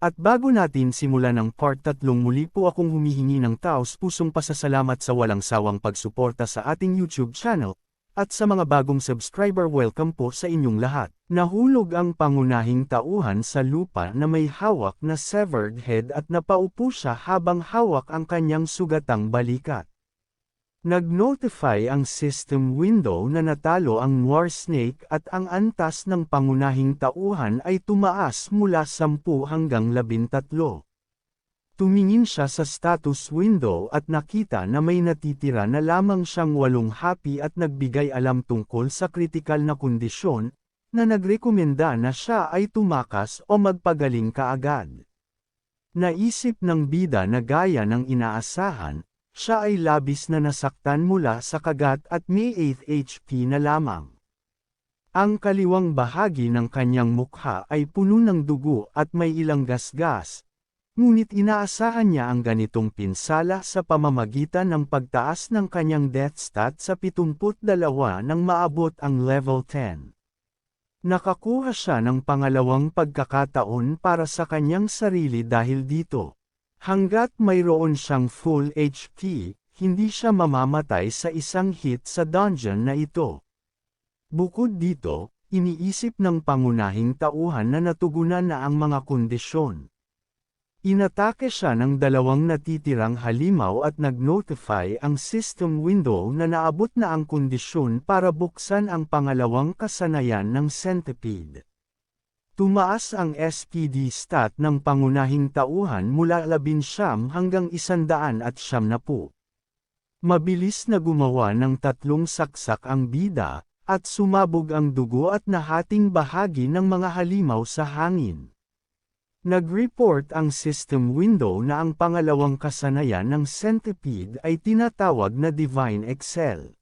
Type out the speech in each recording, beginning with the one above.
At bago natin simulan ang part 3, muli po akong humihingi ng taos-pusong pasasalamat sa walang sawang pagsuporta sa ating YouTube channel, at sa mga bagong subscriber, welcome po sa inyong lahat. Nahulog ang pangunahing tauhan sa lupa na may hawak na severed head at napaupo siya habang hawak ang kanyang sugatang balikat. Nag-notify ang system window na natalo ang Noir Snake at ang antas ng pangunahing tauhan ay tumaas mula 10 hanggang 13. Tumingin siya sa status window at nakita na may natitira na lamang siyang 8 happy at nagbigay alam tungkol sa kritikal na kondisyon, na nagrekomenda na siya ay tumakas o magpagaling kaagad. Naisip ng bida na gaya ng inaasahan, siya ay labis na nasaktan mula sa kagat at may 8 HP na lamang. Ang kaliwang bahagi ng kanyang mukha ay puno ng dugo at may ilang gasgas, ngunit inaasahan niya ang ganitong pinsala sa pamamagitan ng pagtaas ng kanyang death stat sa 72 nang maabot ang level 10. Nakakuha siya ng pangalawang pagkakataon para sa kanyang sarili dahil dito. Hanggat mayroon siyang full HP, hindi siya mamamatay sa isang hit sa dungeon na ito. Bukod dito, iniisip ng pangunahing tauhan na natugunan na ang mga kondisyon. Inatake siya ng 2 natitirang halimaw at nag-notify ang system window na naabot na ang kondisyon para buksan ang pangalawang kasanayan ng centipede. Tumaas ang SPD stat ng pangunahing tauhan mula 19 hanggang 190. Mabilis na gumawa ng 3 saksak ang bida, at sumabog ang dugo at nahating bahagi ng mga halimaw sa hangin. Nag-report ang system window na ang pangalawang kasanayan ng centipede ay tinatawag na Divine Excel.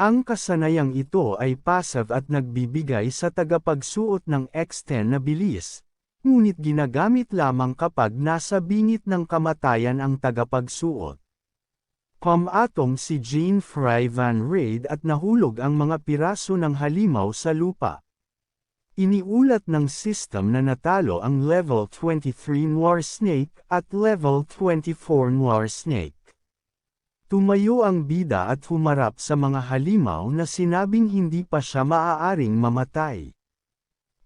Ang kasanayang ito ay passive at nagbibigay sa tagapagsuot ng X10 na bilis, ngunit ginagamit lamang kapag nasa bingit ng kamatayan ang tagapagsuot. Pumatong si Jane Fry Van Raid at nahulog ang mga piraso ng halimaw sa lupa. Iniulat ng system na natalo ang level 23 Noir Snake at level 24 Noir Snake. Tumayo ang bida at humarap sa mga halimaw na sinabing hindi pa siya maaaring mamatay.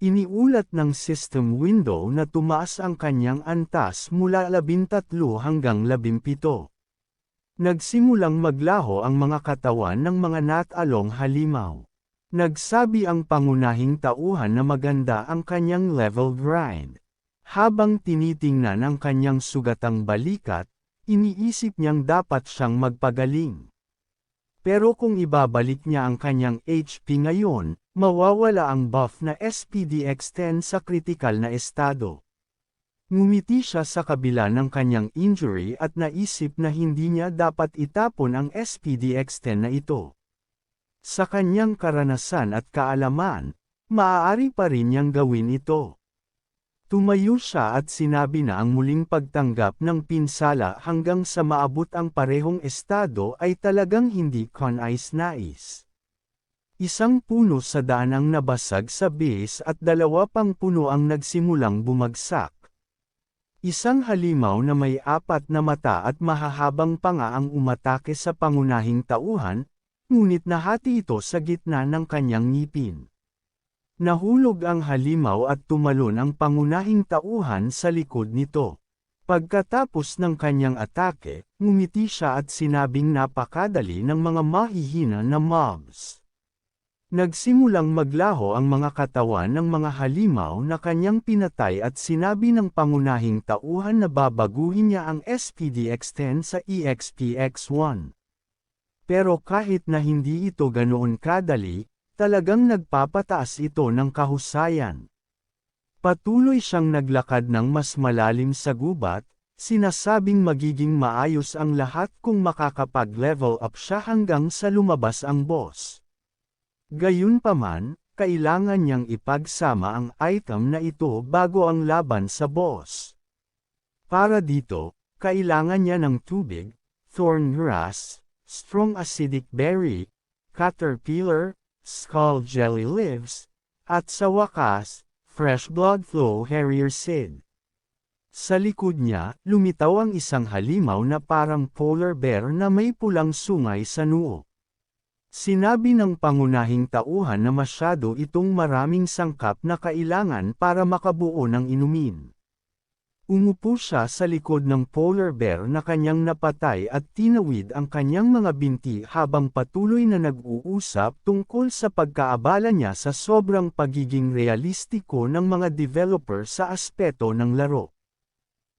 Iniulat ng system window na tumaas ang kanyang antas mula 13 hanggang 17. Nagsimulang maglaho ang mga katawan ng mga natalong halimaw. Nagsabi ang pangunahing tauhan na maganda ang kanyang level grind. Habang tinitingnan ang kanyang sugatang balikat, iniisip niyang dapat siyang magpagaling. Pero kung ibabalik niya ang kanyang HP ngayon, mawawala ang buff na SPDX10 sa kritikal na estado. Ngumiti siya sa kabila ng kanyang injury at naisip na hindi niya dapat itapon ang SPDX10 na ito. Sa kanyang karanasan at kaalaman, maaari pa rin niyang gawin ito. Tumayo siya at sinabi na ang muling pagtanggap ng pinsala hanggang sa maabot ang parehong estado ay talagang hindi kanais-nais. Isang puno sa daan ang nabasag sa base at 2 pang puno ang nagsimulang bumagsak. Isang halimaw na may 4 na mata at mahahabang panga ang umatake sa pangunahing tauhan, ngunit nahati ito sa gitna ng kanyang ngipin. Nahulog ang halimaw at tumalon ang pangunahing tauhan sa likod nito. Pagkatapos ng kanyang atake, ngumiti siya at sinabing napakadali ng mga mahihina na mobs. Nagsimulang maglaho ang mga katawan ng mga halimaw na kanyang pinatay at sinabi ng pangunahing tauhan na babaguhin niya ang SPDX10 sa EXPX1. Pero kahit na hindi ito ganoon kadali, talagang nagpapataas ito ng kahusayan. Patuloy siyang naglakad ng mas malalim sa gubat, sinasabing magiging maayos ang lahat kung makakapag-level up siya hanggang sa lumabas ang boss. Gayunpaman, kailangan niyang ipagsama ang item na ito bago ang laban sa boss. Para dito, kailangan niya ng tubig, thorn grass, strong acidic berry, caterpillar, skull jelly leaves, at sa wakas, fresh blood flow harrier seed. Sa likod niya, lumitaw ang isang halimaw na parang polar bear na may pulang sungay sa noo. Sinabi ng pangunahing tauhan na masyado itong maraming sangkap na kailangan para makabuo ng inumin. Umupo siya sa likod ng polar bear na kanyang napatay at tinawid ang kanyang mga binti habang patuloy na nag-uusap tungkol sa pagkaabala niya sa sobrang pagiging realistiko ng mga developer sa aspeto ng laro.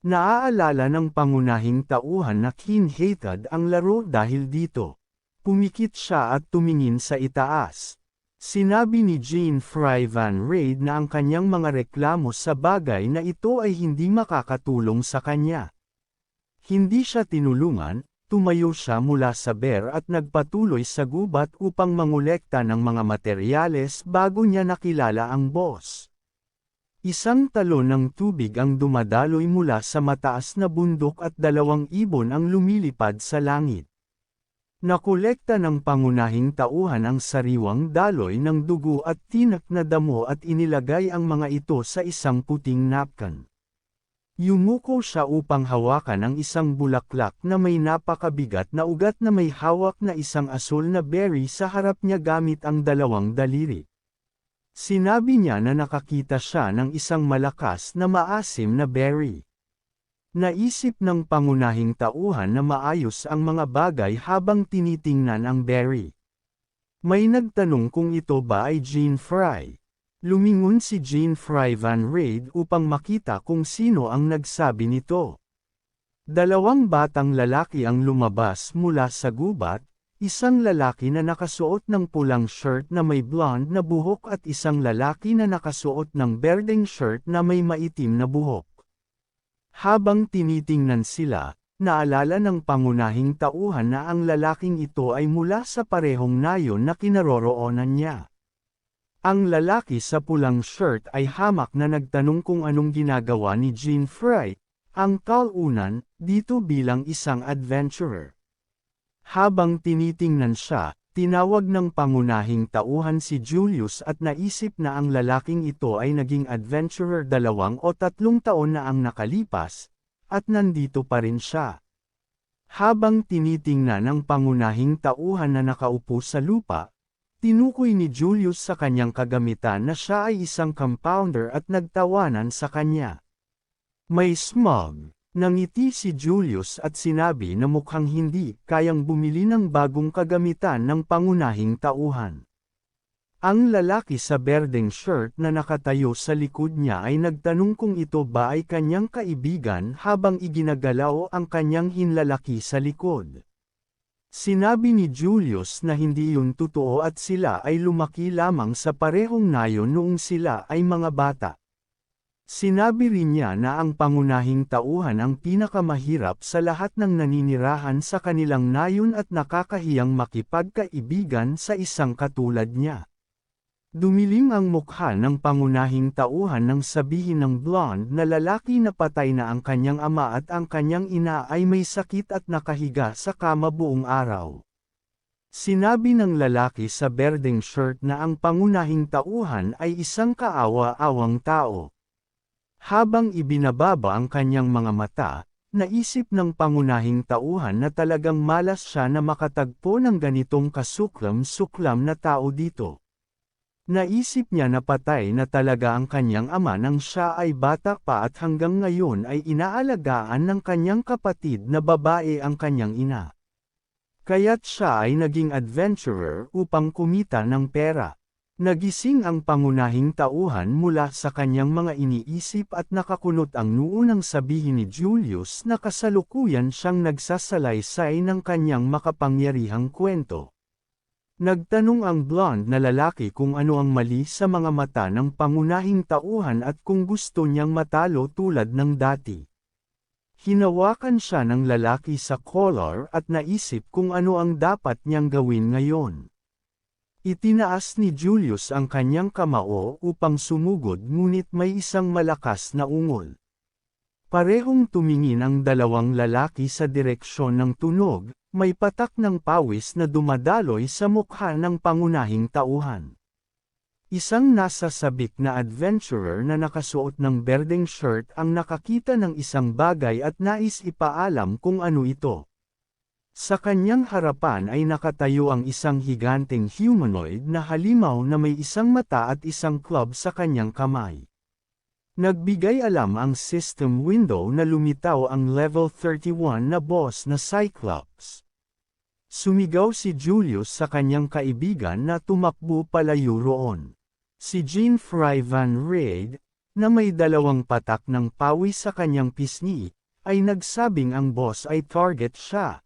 Naaalala ng pangunahing tauhan na keen-hated ang laro dahil dito. Pumikit siya at tumingin sa itaas. Sinabi ni Jean Fry Van Raid na ang kanyang mga reklamo sa bagay na ito ay hindi makakatulong sa kanya. Hindi siya tinulungan, tumayo siya mula sa bear at nagpatuloy sa gubat upang mangolekta ng mga materyales bago niya nakilala ang boss. Isang talon ng tubig ang dumadaloy mula sa mataas na bundok at 2 ibon ang lumilipad sa langit. Nakolekta ng pangunahing tauhan ang sariwang daloy ng dugo at tinak na damo at inilagay ang mga ito sa isang puting napkin. Yumuko siya upang hawakan ang isang bulaklak na may napakabigat na ugat na may hawak na isang asul na berry sa harap niya gamit ang 2 daliri. Sinabi niya na nakakita siya ng isang malakas na maasim na berry. Naisip ng pangunahing tauhan na maayos ang mga bagay habang tinitingnan ang berry. May nagtanong kung ito ba ay Jean Fry. Lumingon si Jean Fry Van Raid upang makita kung sino ang nagsabi nito. 2 batang lalaki ang lumabas mula sa gubat, isang lalaki na nakasuot ng pulang shirt na may blonde na buhok at isang lalaki na nakasuot ng berdeng shirt na may maitim na buhok. Habang tinitingnan sila, naalala ng pangunahing tauhan na ang lalaking ito ay mula sa parehong nayon na kinaroroonan niya. Ang lalaki sa pulang shirt ay hamak na nagtanong kung anong ginagawa ni Jean Fry, ang talunan, dito bilang isang adventurer. Habang tinitingnan siya, tinawag ng pangunahing tauhan si Julius at naisip na ang lalaking ito ay naging adventurer 2 o 3 taon na ang nakalipas, at nandito pa rin siya. Habang tinitingnan ng pangunahing tauhan na nakaupo sa lupa, tinukoy ni Julius sa kanyang kagamitan na siya ay isang compounder at nagtawanan sa kanya. May smug. Nangiti si Julius at sinabi na mukhang hindi kayang bumili ng bagong kagamitan ng pangunahing tauhan. Ang lalaki sa berdeng shirt na nakatayo sa likod niya ay nagtanong kung ito ba ay kanyang kaibigan habang iginagalaw ang kanyang hinlalaki sa likod. Sinabi ni Julius na hindi yun totoo at sila ay lumaki lamang sa parehong nayon noong sila ay mga bata. Sinabi rin niya na ang pangunahing tauhan ang pinakamahirap sa lahat ng naninirahan sa kanilang nayon at nakakahiyang makipagkaibigan sa isang katulad niya. Dumilim ang mukha ng pangunahing tauhan nang sabihin ng blonde na lalaki na patay na ang kanyang ama at ang kanyang ina ay may sakit at nakahiga sa kama buong araw. Sinabi ng lalaki sa berdeng shirt na ang pangunahing tauhan ay isang kaawa-awang tao. Habang ibinababa ang kanyang mga mata, naisip ng pangunahing tauhan na talagang malas siya na makatagpo ng ganitong kasuklam-suklam na tao dito. Naisip niya na patay na talaga ang kanyang ama nang siya ay bata pa at hanggang ngayon ay inaalagaan ng kanyang kapatid na babae ang kanyang ina. Kaya't siya ay naging adventurer upang kumita ng pera. Nagising ang pangunahing tauhan mula sa kanyang mga iniisip at nakakunot ang noo nang sabihin ni Julius na kasalukuyan siyang nagsasalaysay ng kanyang makapangyarihang kwento. Nagtanong ang blonde na lalaki kung ano ang mali sa mga mata ng pangunahing tauhan at kung gusto niyang matalo tulad ng dati. Hinawakan siya ng lalaki sa collar at naisip kung ano ang dapat niyang gawin ngayon. Itinaas ni Julius ang kanyang kamao upang sumugod ngunit may isang malakas na ungol. Parehong tumingin ang 2 lalaki sa direksyon ng tunog, may patak ng pawis na dumadaloy sa mukha ng pangunahing tauhan. Isang nasa sabik na adventurer na nakasuot ng berdeng shirt ang nakakita ng isang bagay at nais ipaalam kung ano ito. Sa kanyang harapan ay nakatayo ang isang higanteng humanoid na halimaw na may isang mata at isang club sa kanyang kamay. Nagbigay alam ang system window na lumitaw ang level 31 na boss na Cyclops. Sumigaw si Julius sa kanyang kaibigan na tumakbo palayo roon. Si Jean-Fry Van Rade, na may 2 patak ng pawis sa kanyang pisngi, ay nagsabing ang boss ay target siya.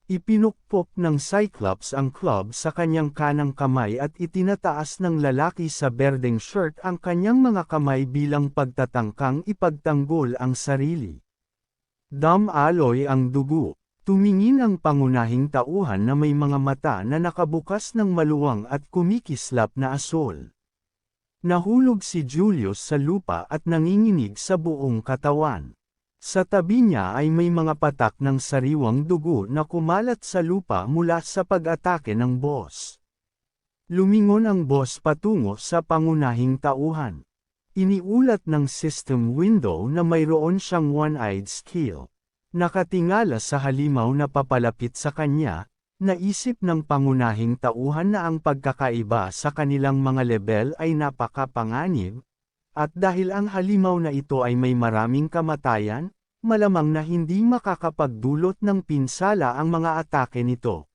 Ipinukpok ng Cyclops ang club sa kanyang kanang kamay at itinataas ng lalaki sa berdeng shirt ang kanyang mga kamay bilang pagtatangkang ipagtanggol ang sarili. Dumaloy ang dugo. Tumingin ang pangunahing tauhan na may mga mata na nakabukas ng maluwang at kumikislap na asol. Nahulog si Julius sa lupa at nanginginig sa buong katawan. Sa tabi niya ay may mga patak ng sariwang dugo na kumalat sa lupa mula sa pag-atake ng boss. Lumingon ang boss patungo sa pangunahing tauhan. Iniulat ng system window na mayroon siyang one-eyed skill. Nakatingala sa halimaw na papalapit sa kanya, naisip ng pangunahing tauhan na ang pagkakaiba sa kanilang mga level ay napakapanganib, at dahil ang halimaw na ito ay may maraming kamatayan, malamang na hindi makakapagdulot ng pinsala ang mga atake nito.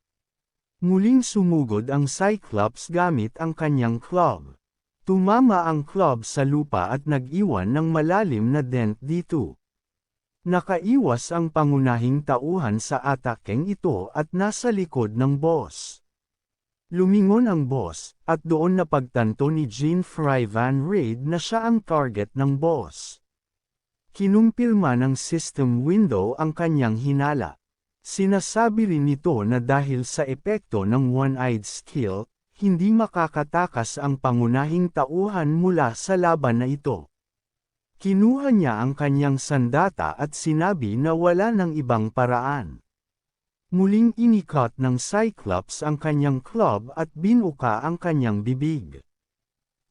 Muling sumugod ang Cyclops gamit ang kanyang club. Tumama ang club sa lupa at nag-iwan ng malalim na dent dito. Nakaiwas ang pangunahing tauhan sa atakeng ito at nasa likod ng boss. Lumingon ang boss, at doon napagtanto ni Jean-Fry Van Rade na siya ang target ng boss. Kinumpirma ng system window ang kanyang hinala. Sinasabi rin nito na dahil sa epekto ng one-eyed skill, hindi makakatakas ang pangunahing tauhan mula sa laban na ito. Kinuha niya ang kanyang sandata at sinabi na wala ng ibang paraan. Muling inikot ng Cyclops ang kanyang club at binuka ang kanyang bibig.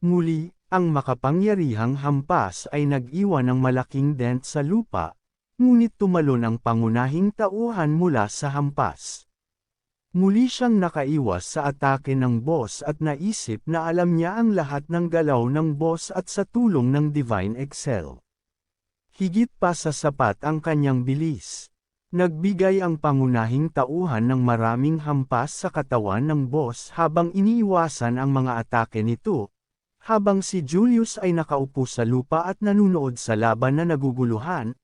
Muli, ang makapangyarihang hampas ay nag-iwan ng malaking dent sa lupa, ngunit tumalon ang pangunahing tauhan mula sa hampas. Muli siyang nakaiwas sa atake ng boss at naisip na alam niya ang lahat ng galaw ng boss at sa tulong ng Divine Excel. Higit pa sa sapat ang kanyang bilis. Nagbigay ang pangunahing tauhan ng maraming hampas sa katawan ng boss habang iniiwasan ang mga atake nito, habang si Julius ay nakaupo sa lupa at nanunood sa laban na naguguluhan.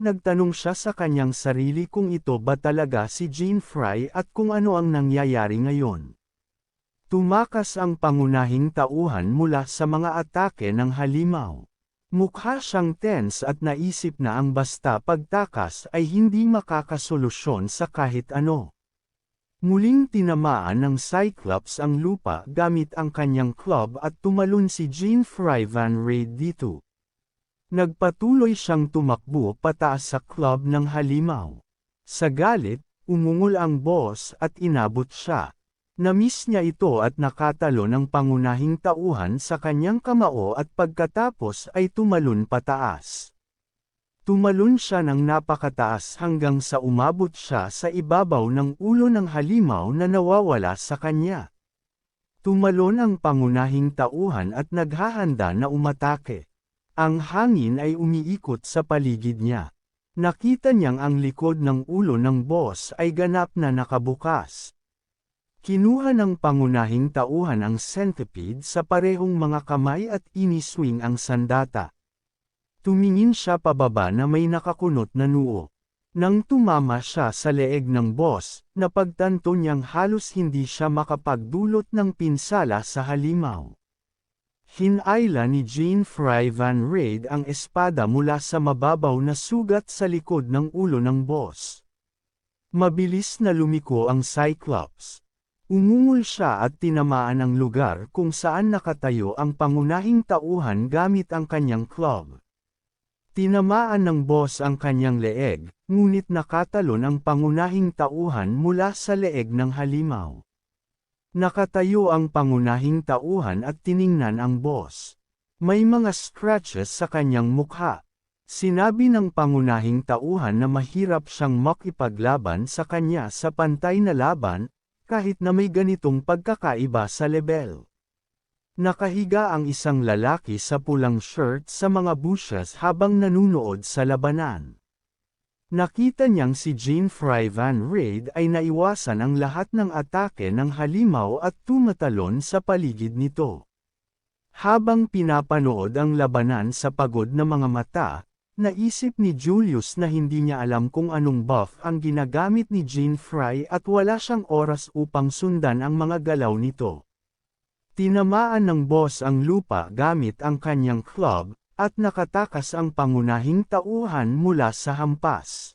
Nagtanong siya sa kanyang sarili kung ito ba talaga si Jean-Fry at kung ano ang nangyayari ngayon. Tumakas ang pangunahing tauhan mula sa mga atake ng halimaw. Mukha siyang tense at naisip na ang basta pagtakas ay hindi makakasolusyon sa kahit ano. Muling tinamaan ng Cyclops ang lupa gamit ang kanyang club at tumalon si Jean-Fry Van Rade dito. Nagpatuloy siyang tumakbo pataas sa club ng halimaw. Sa galit, umungol ang boss at inabot siya. Namiss niya ito at nakatalo ng pangunahing tauhan sa kanyang kamao at pagkatapos ay tumalon pataas. Tumalon siya ng napakataas hanggang sa umabot siya sa ibabaw ng ulo ng halimaw na nawawala sa kanya. Tumalon ang pangunahing tauhan at naghahanda na umatake. Ang hangin ay umiikot sa paligid niya. Nakita niyang ang likod ng ulo ng boss ay ganap na nakabukas. Kinuha ng pangunahing tauhan ang centipede sa parehong mga kamay at iniswing ang sandata. Tumingin siya pababa na may nakakunot na noo. Nang tumama siya sa leeg ng boss, napagtanto niyang halos hindi siya makapagdulot ng pinsala sa halimaw. Hinayla ni Jean-Fry Van Rade ang espada mula sa mababaw na sugat sa likod ng ulo ng boss. Mabilis na lumiko ang Cyclops. Umungol siya at tinamaan ang lugar kung saan nakatayo ang pangunahing tauhan gamit ang kanyang club. Tinamaan ng boss ang kanyang leeg, ngunit nakatalon ang pangunahing tauhan mula sa leeg ng halimaw. Nakatayo ang pangunahing tauhan at tiningnan ang boss. May mga scratches sa kanyang mukha. Sinabi ng pangunahing tauhan na mahirap siyang makipaglaban sa kanya sa pantay na laban, kahit na may ganitong pagkakaiba sa level. Nakahiga ang isang lalaki sa pulang shirt sa mga bushes habang nanunood sa labanan. Nakita niyang si Jean-Fry Van Raid ay naiwasan ang lahat ng atake ng halimaw at tumatalon sa paligid nito. Habang pinapanood ang labanan sa pagod na mga mata, naisip ni Julius na hindi niya alam kung anong buff ang ginagamit ni Jean-Fry at wala siyang oras upang sundan ang mga galaw nito. Tinamaan ng boss ang lupa gamit ang kanyang club, at nakatakas ang pangunahing tauhan mula sa hampas.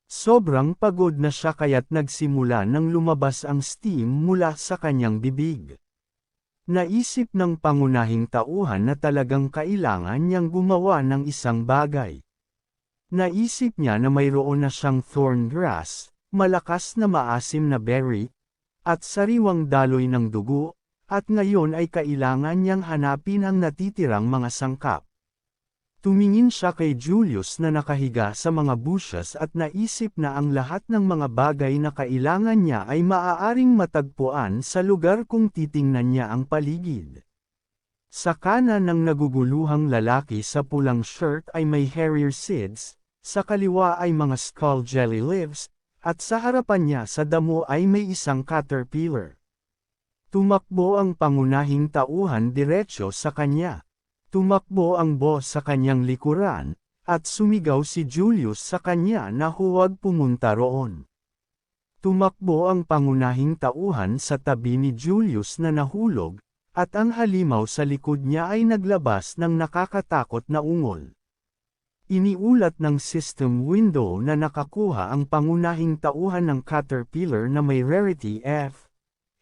Sobrang pagod na siya kaya't nagsimula nang lumabas ang steam mula sa kanyang bibig. Naisip ng pangunahing tauhan na talagang kailangan niyang gumawa ng isang bagay. Naisip niya na mayroon na siyang thorn grass, malakas na maasim na berry, at sariwang daloy ng dugo, at ngayon ay kailangan niyang hanapin ang natitirang mga sangkap. Tumingin siya kay Julius na nakahiga sa mga bushes at naisip na ang lahat ng mga bagay na kailangan niya ay maaaring matagpuan sa lugar kung titingnan niya ang paligid. Sa kanan ng naguguluhang lalaki sa pulang shirt ay may Harrier seeds, sa kaliwa ay mga skull jelly leaves, at sa harapan niya sa damo ay may isang caterpillar. Tumakbo ang pangunahing tauhan diretsyo sa kanya. Tumakbo ang boss sa kanyang likuran, at sumigaw si Julius sa kanya na huwag pumunta roon. Tumakbo ang pangunahing tauhan sa tabi ni Julius na nahulog, at ang halimaw sa likod niya ay naglabas ng nakakatakot na ungol. Iniulat ng system window na nakakuha ang pangunahing tauhan ng caterpillar na may rarity F,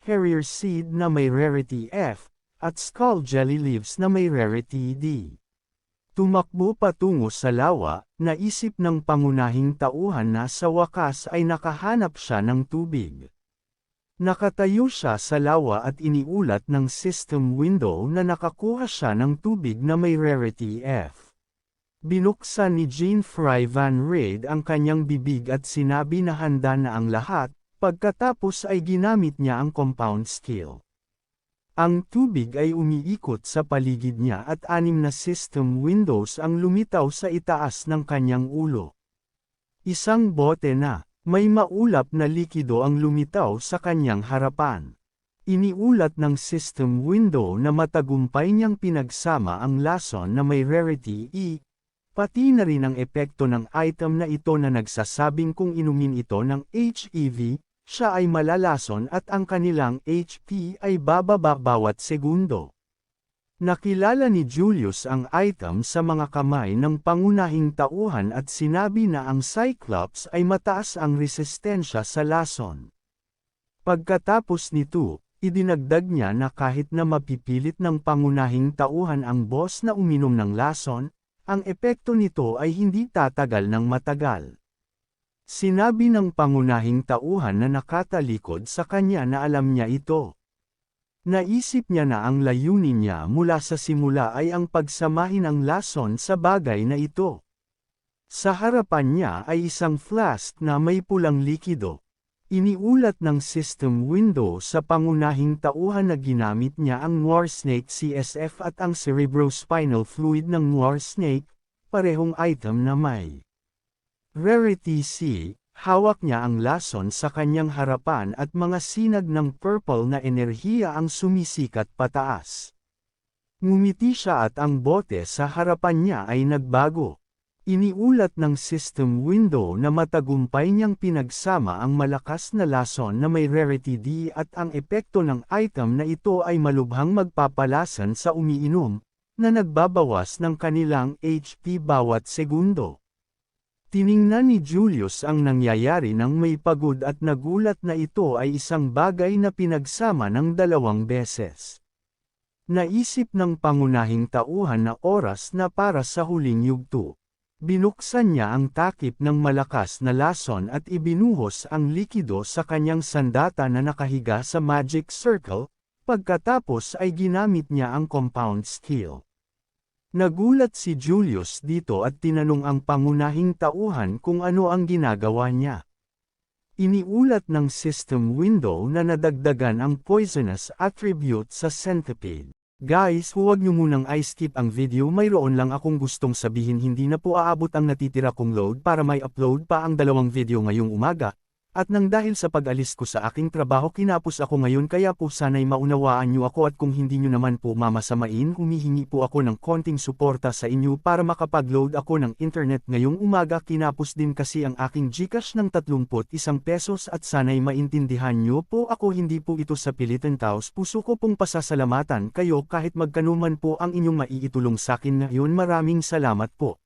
Harrier seed na may rarity F, at skull jelly leaves na may rarity D. Tumakbo patungo sa lawa, naisip ng pangunahing tauhan na sa wakas ay nakahanap siya ng tubig. Nakatayo siya sa lawa at iniulat ng system window na nakakuha siya ng tubig na may rarity F. Binuksan ni Jean-Fry Van Raid ang kanyang bibig at sinabi na handa na ang lahat, pagkatapos ay ginamit niya ang compound skill. Ang tubig ay umiikot sa paligid niya at 6 na system windows ang lumitaw sa itaas ng kanyang ulo. Isang bote na, may maulap na likido ang lumitaw sa kanyang harapan. Iniulat ng system window na matagumpay niyang pinagsama ang lason na may rarity E, pati na rin ang epekto ng item na ito na nagsasabing kung inumin ito ng HEV, siya ay malalason at ang kanilang HP ay bababa bawat segundo. Nakilala ni Julius ang item sa mga kamay ng pangunahing tauhan at sinabi na ang Cyclops ay mataas ang resistensya sa lason. Pagkatapos nito, idinagdag niya na kahit na mapipilit ng pangunahing tauhan ang boss na uminom ng lason, ang epekto nito ay hindi tatagal ng matagal. Sinabi ng pangunahing tauhan na nakatalikod sa kanya na alam niya ito. Naisip niya na ang layunin niya mula sa simula ay ang pagsamahin ang lason sa bagay na ito. Sa harapan niya ay isang flask na may pulang likido. Iniulat ng system window sa pangunahing tauhan na ginamit niya ang Noir Snake CSF at ang cerebrospinal fluid ng Noir Snake, parehong item na may Rarity C, hawak niya ang lason sa kanyang harapan at mga sinag ng purple na enerhiya ang sumisikat pataas. Ngumiti siya at ang bote sa harapan niya ay nagbago. Iniulat ng system window na matagumpay niyang pinagsama ang malakas na lason na may rarity D at ang epekto ng item na ito ay malubhang magpapalasan sa umiinom, na nagbabawas ng kanilang HP bawat segundo. Tiningnan ni Julius ang nangyayari nang may pagod at nagulat na ito ay isang bagay na pinagsama ng 2 beses. Naisip ng pangunahing tauhan na oras na para sa huling yugto. Binuksan niya ang takip ng malakas na lason at ibinuhos ang likido sa kanyang sandata na nakahiga sa magic circle, pagkatapos ay ginamit niya ang compound skill. Nagulat si Julius dito at tinanong ang pangunahing tauhan kung ano ang ginagawa niya. Iniulat ng system window na nadagdagan ang poisonous attribute sa centipede. Guys, huwag niyo munang i-skip ang video, mayroon lang akong gustong sabihin, hindi na po aabot ang natitira kong load para may upload pa ang 2 video ngayong umaga. At nang dahil sa pag-alis ko sa aking trabaho kinapos ako ngayon, kaya po sana'y maunawaan niyo ako at kung hindi niyo naman po mamasamain, humihingi po ako ng konting suporta sa inyo para makapag-load ako ng internet ngayong umaga. Kinapos din kasi ang aking GCash ng 31 pesos at sana'y maintindihan niyo po ako, hindi po ito sa pilitan, taos puso ko pong pasasalamatan kayo kahit magkanuman po ang inyong maiitulong sa akin ngayon. Maraming salamat po.